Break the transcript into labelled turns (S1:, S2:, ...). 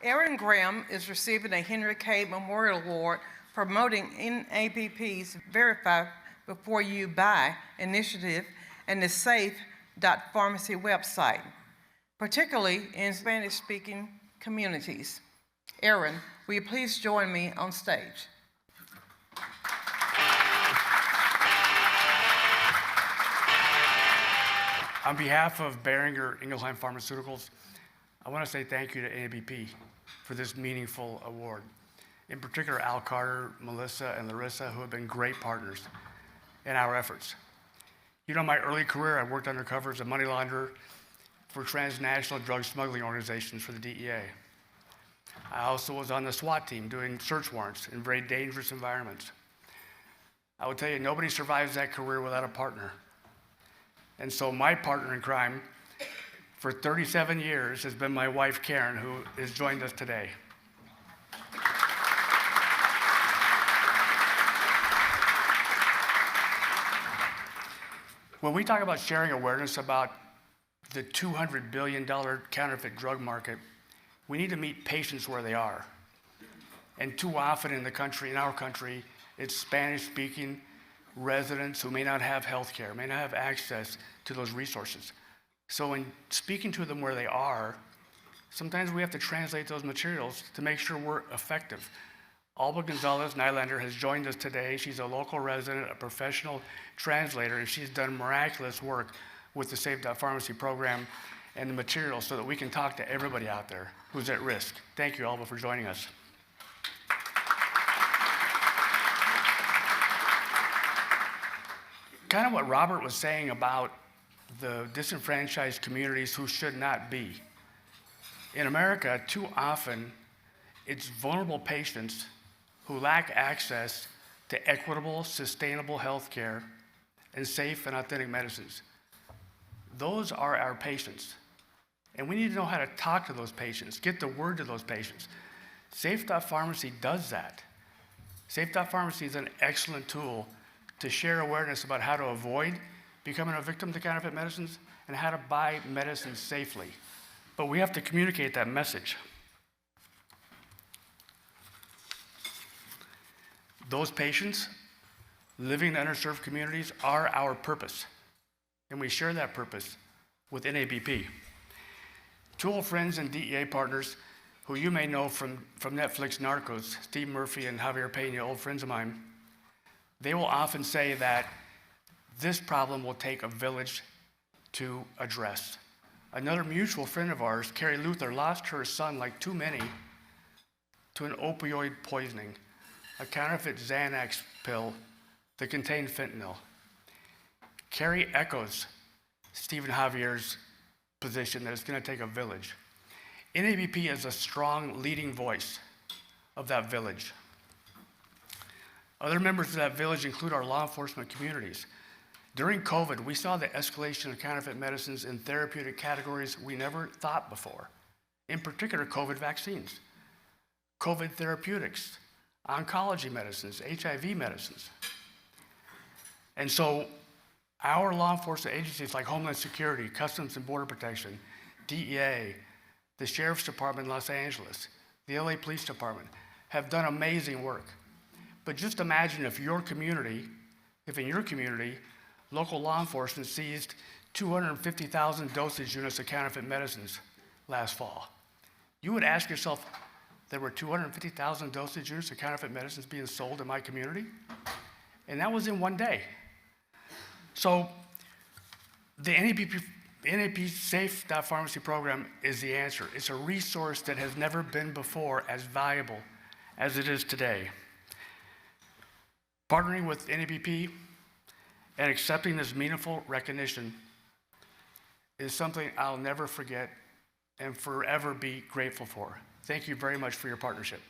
S1: Aaron Graham is receiving a Henry Cade Memorial Award for promoting NABP's Verify Before You Buy initiative and the Safe.Pharmacy website, particularly in Spanish-speaking communities. Aaron, will you please join me on stage?
S2: On behalf of Boehringer Ingelheim Pharmaceuticals, I want to say thank you to NABP for this meaningful award. In particular, Al Carter, Melissa, and Larissa, who have been great partners in our efforts. You know, my early career, I worked undercover as a money launderer for transnational drug smuggling organizations for the DEA. I also was on the SWAT team doing search warrants in very dangerous environments. I will tell you, nobody survives that career without a partner. And so my partner in crime for 37 years has been my wife, Karen, who has joined us today. When we talk about sharing awareness about the $200 billion counterfeit drug market, we need to meet patients where they are. And too often in our country, it's Spanish-speaking residents who may not have health care, may not have access to those resources. So in speaking to them where they are, sometimes we have to translate those materials to make sure we're effective. Alba Gonzalez Nylander has joined us today. She's a local resident, a professional translator, and she's done miraculous work with the Safe.Pharmacy program and the materials so that we can talk to everybody out there who's at risk. Thank you, Alba, for joining us. Kind of what Robert was saying about the disenfranchised communities who should not be. In America, too often, it's vulnerable patients who lack access to equitable, sustainable health care and safe and authentic medicines. Those are our patients. And we need to know how to talk to those patients, get the word to those patients. Safe.Pharmacy does that. Safe.Pharmacy is an excellent tool to share awareness about how to avoid becoming a victim to counterfeit medicines and how to buy medicines safely. But we have to communicate that message. Those patients living in underserved communities are our purpose, and we share that purpose with NABP. Two old friends and DEA partners who you may know from Netflix Narcos, Steve Murphy and Javier Pena, old friends of mine, they will often say that this problem will take a village to address. Another mutual friend of ours, Carrie Luther, lost her son, like too many, to an opioid poisoning, a counterfeit Xanax pill that contained fentanyl. Carrie echoes Steve and Javier's position that it's going to take a village. NABP is a strong leading voice of that village. Other members of that village include our law enforcement communities. During COVID, we saw the escalation of counterfeit medicines in therapeutic categories we never thought before. In particular, COVID vaccines, COVID therapeutics, oncology medicines, HIV medicines. And so our law enforcement agencies like Homeland Security, Customs and Border Protection, DEA, the Sheriff's Department in Los Angeles, the LA Police Department have done amazing work. But just imagine if in your community, local law enforcement seized 250,000 dosage units of counterfeit medicines last fall. You would ask yourself, there were 250,000 dosage units of counterfeit medicines being sold in my community? And that was in one day. So the NAP Safe.Pharmacy program is the answer. It's a resource that has never been before as valuable as it is today. Partnering with NABP and accepting this meaningful recognition is something I'll never forget and forever be grateful for. Thank you very much for your partnership.